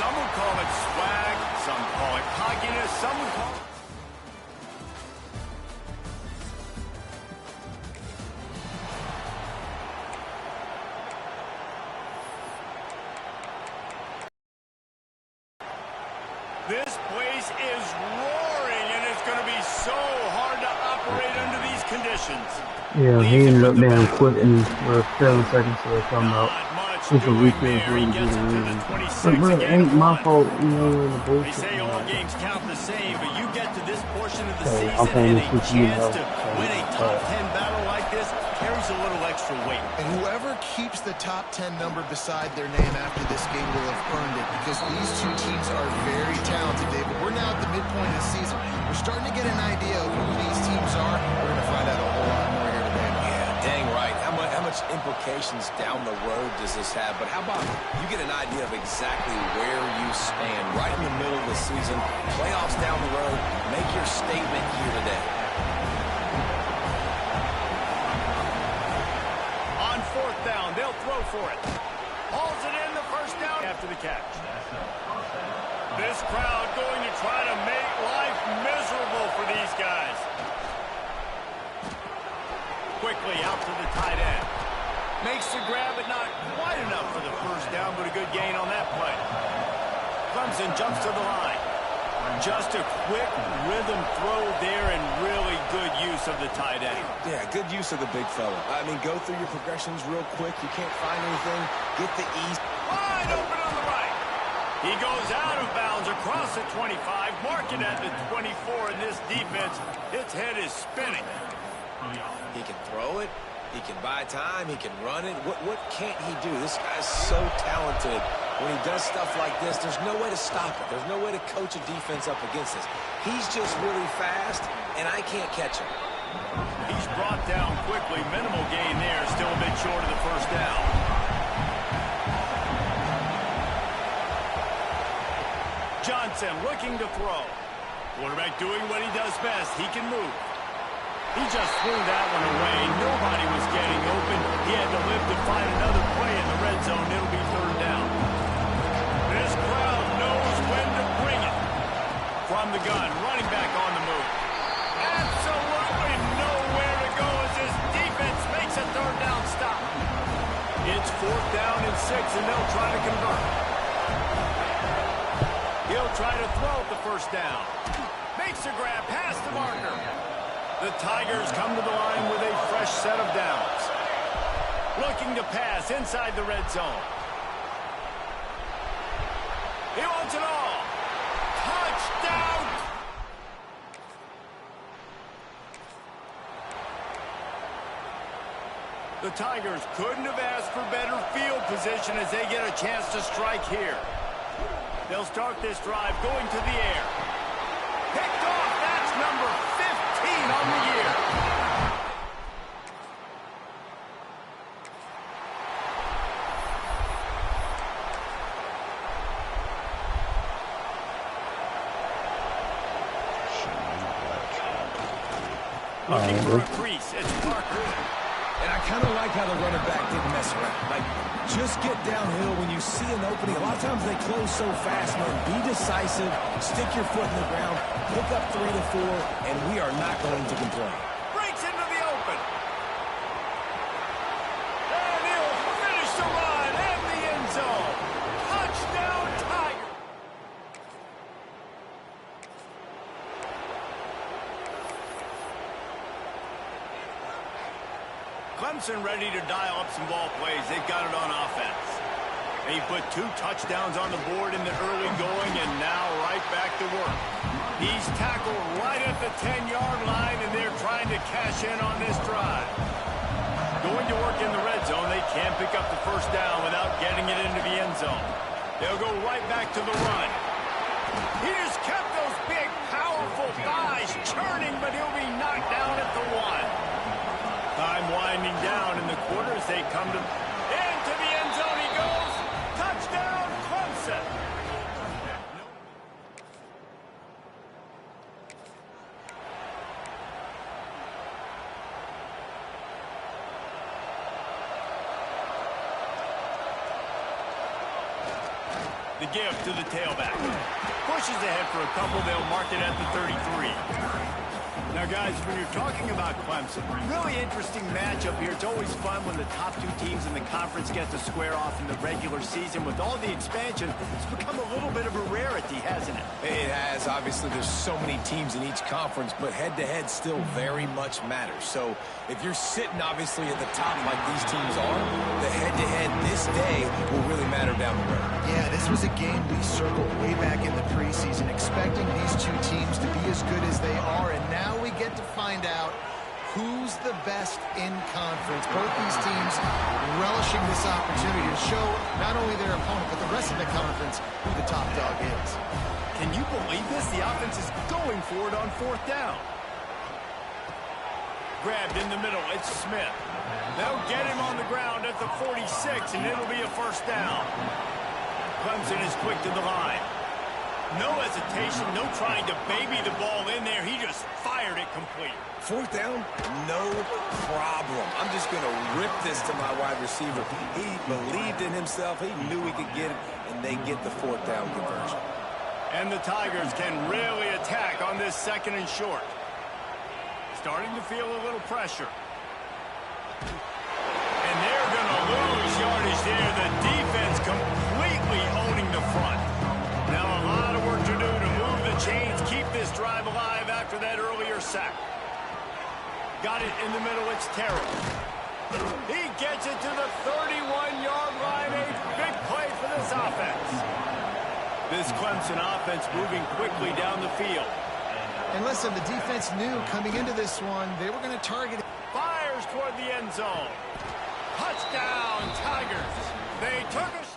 Some would call it swag, some call it cockiness, some would call it... This place is roaring, and it's going to be so hard to operate under these conditions. Yeah, he ended up down quitting for 7 seconds, so they're talking about it's a weekend for him to get in. But bro, it ain't my fault, you know, in the bullshit. They say all games count the same, but you get to this portion of the season and a chance to win a top 10 battle like this carries a little extra weight. And whoever keeps the top 10 number beside their name after this game will have earned it, because these two teams are very talented, David. We're now at the midpoint of the season. We're starting to get an idea of who these teams are. We're going to find out a whole lot more here today. Yeah, dang right. How much implications down the road does this have? But how about you get an idea of exactly where you stand right in the middle of the season, playoffs down the road, make your statement here today. On 4th down, they'll throw for it. Hauls it in, the first down after the catch. This crowd going to try to make life miserable for these guys. Quickly out to the tight end. Makes the grab, but not quite enough for the first down, but a good gain on that play. Clemson jumps to the line. Just a quick rhythm throw there and really good use of the tight end. Yeah, good use of the big fella. I mean, go through your progressions real quick. You can't find anything. Get the ease. Wide open on the right. He goes out of bounds across the 25, marking at the 24, and this defense, its head is spinning. He can throw it. He can buy time. He can run it. What can't he do? This guy's so talented. When he does stuff like this, there's no way to stop it. There's no way to coach a defense up against this. He's just really fast, and I can't catch him. He's brought down quickly. Minimal gain there. Still a bit short of the first down. Johnson looking to throw. Quarterback doing what he does best. He can move. He just threw that one away. Nobody was getting open. He had to live to find another play in the red zone. It'll be 3rd down. This crowd knows when to bring it. From the gun, running back on the move. Absolutely nowhere to go as this defense makes a 3rd down stop. It's 4th down and 6, and they'll try to convert. He'll try to throw at the first down. Makes a grab past the marker. The Tigers come to the line with a fresh set of downs. Looking to pass inside the red zone. He wants it all. Touchdown! The Tigers couldn't have asked for better field position as they get a chance to strike here. They'll start this drive going to the air. Picked off. That's number 15 on the year. Looking for a crease. It's Parker. And I kind of like how the running back didn't mess around. Like, just get downhill when you see an opening. A lot of times they close so fast, man. Be decisive, stick your foot in the ground, pick up 3 to 4, and we are not going to complain. Breaks into the open. And he'll finish the run and the end zone. Touchdown, Tiger. Clemson ready to dial up some ball plays. They've got it on offense. They put 2 touchdowns on the board in the early going, and now right back to work. He's tackled right at the 10-yard line, and they're trying to cash in on this drive. Going to work in the red zone. They can't pick up the first down without getting it into the end zone. They'll go right back to the run. He just kept those big, powerful thighs churning, but he'll be knocked down at the 1. Time winding down in the quarter as they come to... Into the end zone he goes. Touchdown, Clemson. The give to the tailback. Pushes ahead for a couple. They'll mark it at the 33. Now, guys, when you're talking about Clemson, really interesting matchup here. It's always fun when the top two teams in the conference get to square off in the regular season. With all the expansion, it's become a little bit of a rarity, hasn't it? It has. Obviously, there's so many teams in each conference, but head-to-head still very much matters. So if you're sitting, obviously, at the top like these teams are, the head-to-head this day will really matter down the road. Yeah, this was a game we circled way back in the preseason, expecting these two teams to be as good as they are, and now we get to find out who's the best in conference. Both these teams relishing this opportunity to show not only their opponent, but the rest of the conference who the top dog is. Can you believe this? The offense is going for it on 4th down. Grabbed in the middle. It's Smith. They'll get him on the ground at the 46, and it'll be a 1st down. Clemson is quick to the line. No hesitation, no trying to baby the ball in there. He just fired it complete. 4th down, no problem. I'm just going to rip this to my wide receiver. He believed in himself. He knew he could get it, and they get the 4th down conversion. And the Tigers can really attack on this 2nd and short. Starting to feel a little pressure. And they're going to lose yardage there. The defense completely owning the front. Now a lot of work to do to move the chains, keep this drive alive after that earlier sack. Got it in the middle, it's Terrell. He gets it to the 31-yard line, a big play for this offense. This Clemson offense moving quickly down the field. And listen, the defense knew coming into this one, they were going to target it. Fires toward the end zone. Touchdown, Tigers. They took a shot.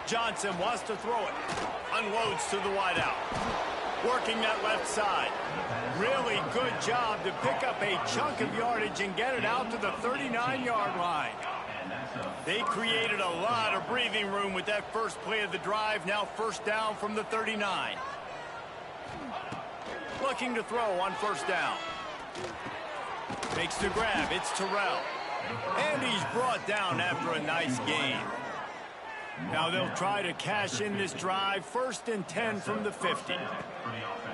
Johnson wants to throw it. Unloads to the wideout. Working that left side. Really good job to pick up a chunk of yardage and get it out to the 39-yard line. They created a lot of breathing room with that first play of the drive. Now 1st down from the 39. Looking to throw on 1st down. Makes the grab. It's Terrell. And he's brought down after a nice gain. Now they'll try to cash in this drive. 1st and 10 from the 50.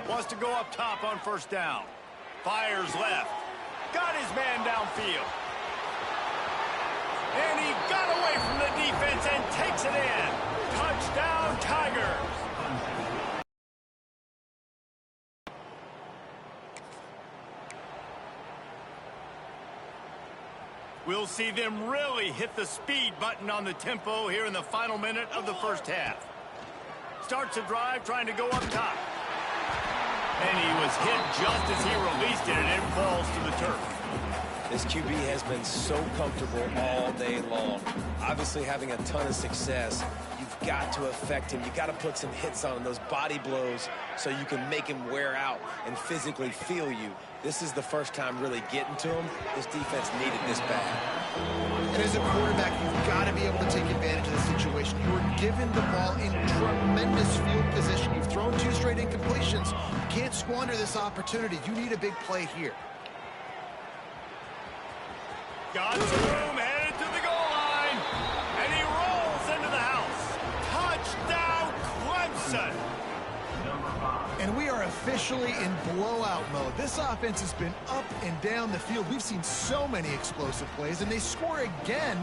Wants to go up top on 1st down. Fires left. Got his man downfield. And he got away from the defense and takes it in. Touchdown, Tigers. We'll see them really hit the speed button on the tempo here in the final minute of the 1st half. Starts a drive trying to go up top. And he was hit just as he released it, and it falls to the turf. This QB has been so comfortable all day long. Obviously having a ton of success. You've got to affect him. You've got to put some hits on him, those body blows, so you can make him wear out and physically feel you. This is the first time really getting to him. This defense needed this bad. And as a quarterback, you've got to be able to take advantage of the situation. You were given the ball in tremendous field position. You've thrown 2 straight incompletions. You can't squander this opportunity. You need a big play here. Got some room, headed to the goal line, and he rolls into the house. Touchdown, Clemson. And we are officially in blowout mode. This offense has been up and down the field. We've seen so many explosive plays, and they score again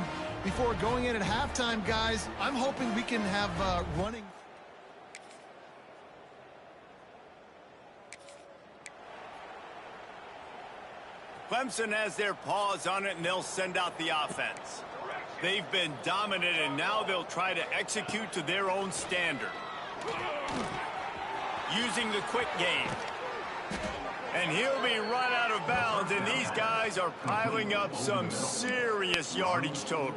before going in at halftime, guys. I'm hoping we can have running. Clemson has their paws on it, and they'll send out the offense. They've been dominant, and now they'll try to execute to their own standard. Using the quick game. And he'll be run out of bounds, and these guys are piling up some serious yardage totals.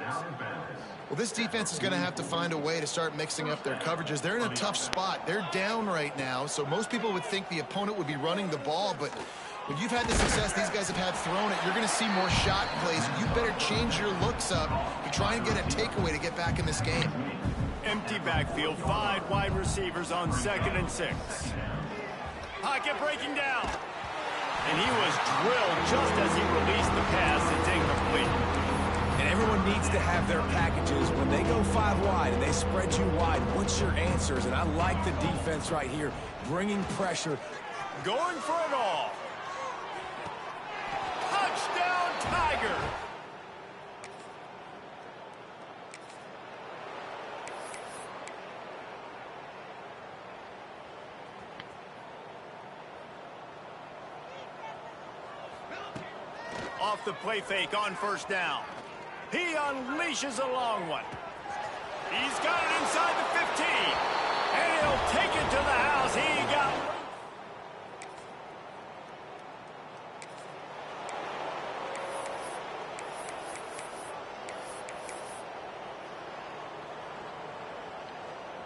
Well, this defense is going to have to find a way to start mixing up their coverages. They're in a tough spot. They're down right now, so most people would think the opponent would be running the ball, but when you've had the success these guys have had throwing it, you're going to see more shot plays. You better change your looks up to try and get a takeaway to get back in this game. Empty backfield, 5 wide receivers on 2nd and 6. Pocket breaking down. And he was drilled just as he released the pass. It's incomplete. And everyone needs to have their packages. When they go 5 wide and they spread you wide, what's your answers? And I like the defense right here, bringing pressure. Going for it all. Touchdown, Tiger. Off the play fake on first down. He unleashes a long one. He's got it inside the 15. And he'll take it to the house. He got...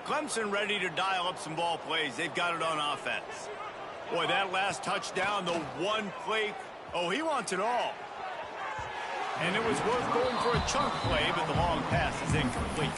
Clemson ready to dial up some ball plays. They've got it on offense. Boy, that last touchdown, the one play... Oh, he wants it all. And it was worth going for a chunk play, but the long pass is incomplete.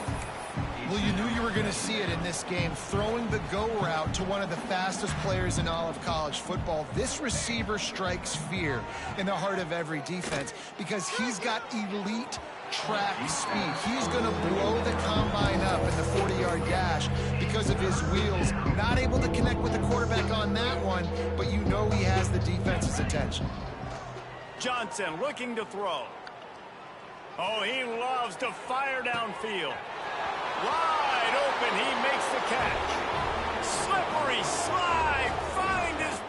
Well, you knew you were going to see it in this game, throwing the go route to one of the fastest players in all of college football. This receiver strikes fear in the heart of every defense because he's got elite track speed. He's going to blow the combine up in the 40-yard dash because of his wheels. Not able to connect with the quarterback on that one, but you know he has the defense's attention. Johnson looking to throw. Oh, he loves to fire downfield. Wide open, he makes the catch. Slippery slide, find his...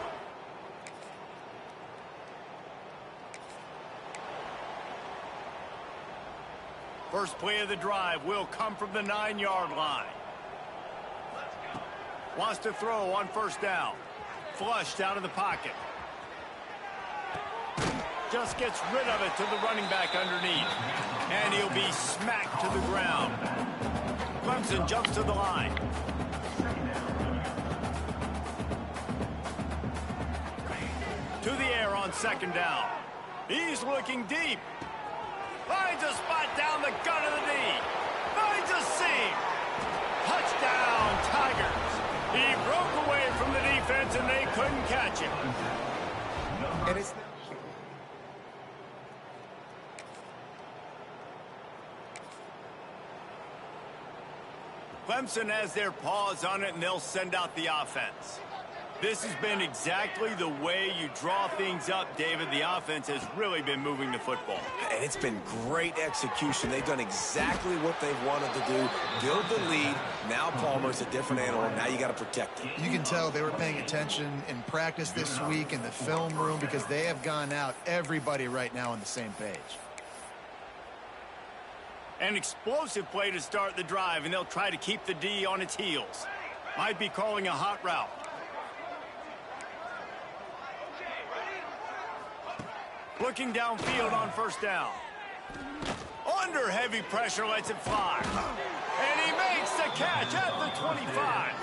First play of the drive will come from the 9-yard line. Wants to throw on first down. Flushed out of the pocket. Just gets rid of it to the running back underneath. And he'll be smacked to the ground. Clemson jumps to the line. To the air on second down. He's looking deep. Finds a spot down the gut of the knee. Finds a seam. Touchdown, Tigers. He broke away from the defense and they couldn't catch him. And it's... Clemson has their paws on it, and they'll send out the offense. This has been exactly the way you draw things up, David. The offense has really been moving the football. And it's been great execution. They've done exactly what they've wanted to do. Build the lead. Now Palmer's a different animal. Now you got to protect him. You can tell they were paying attention in practice this week in the film room because they have gone out, everybody right now on the same page. An explosive play to start the drive, and they'll try to keep the D on its heels. Might be calling a hot route. Looking downfield on first down. Under heavy pressure, lets it fly. And he makes the catch at the 25.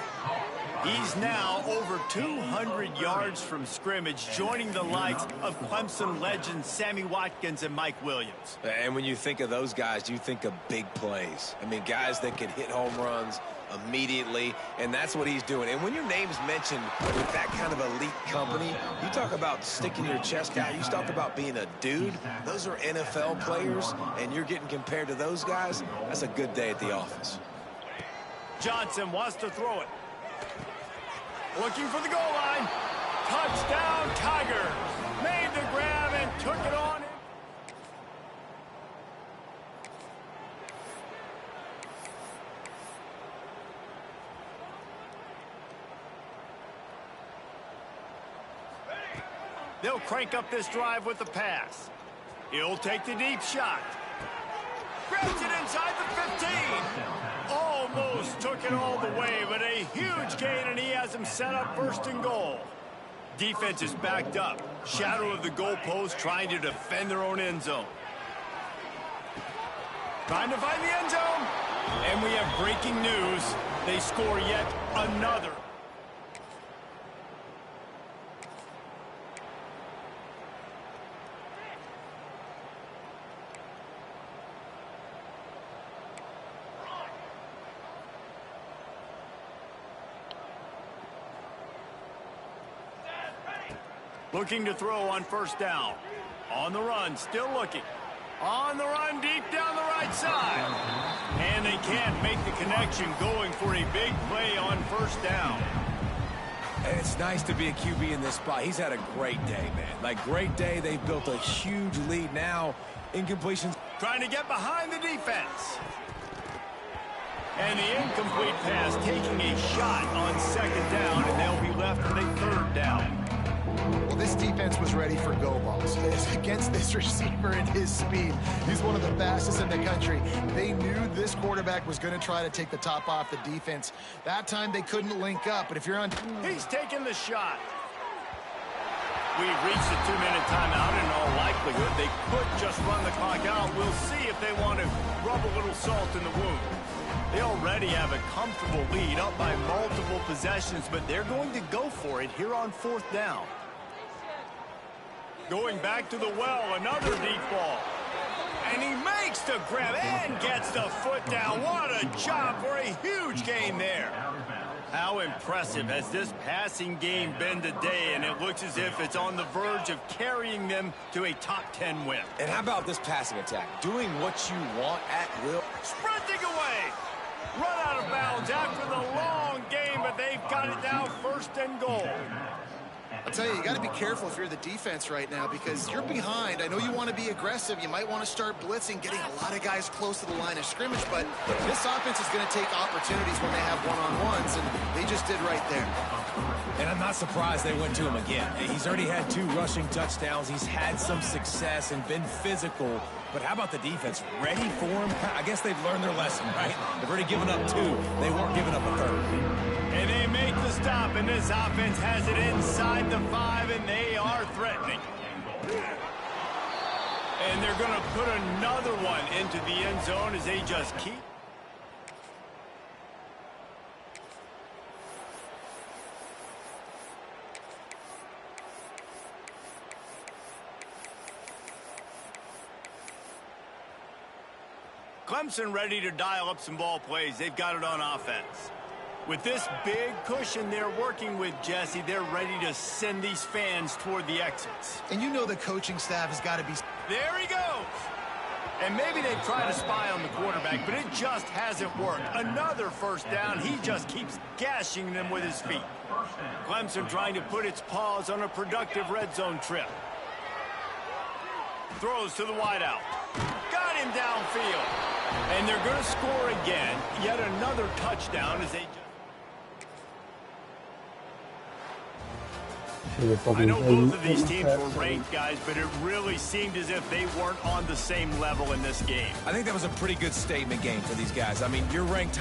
He's now over 200 yards from scrimmage, joining the likes of Clemson legends Sammy Watkins and Mike Williams. And when you think of those guys, you think of big plays. I mean, guys that could hit home runs immediately, and that's what he's doing. And when your name's mentioned with that kind of elite company, you talk about sticking your chest out, you talk about being a dude. Those are NFL players, and you're getting compared to those guys. That's a good day at the office. Johnson wants to throw it. Looking for the goal line. Touchdown, Tiger. Made the grab and took it on. They'll crank up this drive with the pass. He'll take the deep shot. Grabs it inside the 15. Almost took it all the way, but a huge gain, and he has him set up first and goal. Defense is backed up. Shadow of the goalpost, trying to defend their own end zone. Trying to find the end zone. And we have breaking news. They score yet another. Looking to throw on first down. On the run, still looking. On the run, deep down the right side. And they can't make the connection, going for a big play on first down. And it's nice to be a QB in this spot. He's had a great day, man. Like, great day. They've built a huge lead now. Incompletions. Trying to get behind the defense. And the incomplete pass taking a shot on second down, and they'll be left with a third down. Well, this defense was ready for go balls. Against this receiver and his speed, he's one of the fastest in the country. They knew this quarterback was going to try to take the top off the defense. That time they couldn't link up, but if you're on... He's taking the shot. We've reached the 2-minute timeout. In all likelihood, they could just run the clock out. We'll see if they want to rub a little salt in the wound. They already have a comfortable lead, up by multiple possessions, but they're going to go for it here on fourth down. Going back to the well, another deep ball. And he makes the grab and gets the foot down. What a job for a huge gain there. How impressive has this passing game been today, and it looks as if it's on the verge of carrying them to a top 10 win. And how about this passing attack? Doing what you want at will. Sprinting away. Run out of bounds after the long game, but they've got it now first and goal. I'll tell you got to be careful if you're the defense right now because you're behind. I know you want to be aggressive. You might want to start blitzing, getting a lot of guys close to the line of scrimmage, but this offense is going to take opportunities when they have one-on-ones, and they just did right there. And I'm not surprised they went to him again. He's already had 2 rushing touchdowns. He's had some success and been physical. But how about the defense? Ready for him? I guess they've learned their lesson, right? They've already given up 2. They weren't giving up a third. And they make the stop, and this offense has it inside the 5, and they are threatening. And they're going to put another one into the end zone as they just keep. Clemson ready to dial up some ball plays. They've got it on offense. With this big cushion they're working with, Jesse, they're ready to send these fans toward the exits. And you know the coaching staff has got to be... There he goes. And maybe they try to spy on the quarterback, but it just hasn't worked. Another first down. He just keeps gashing them with his feet. Clemson trying to put its paws on a productive red zone trip. Throws to the wideout. Got him downfield. And they're going to score again. Yet another touchdown as they... I know both of these teams were ranked, guys, but it really seemed as if they weren't on the same level in this game. I think that was a pretty good statement game for these guys. I mean, you're ranked high.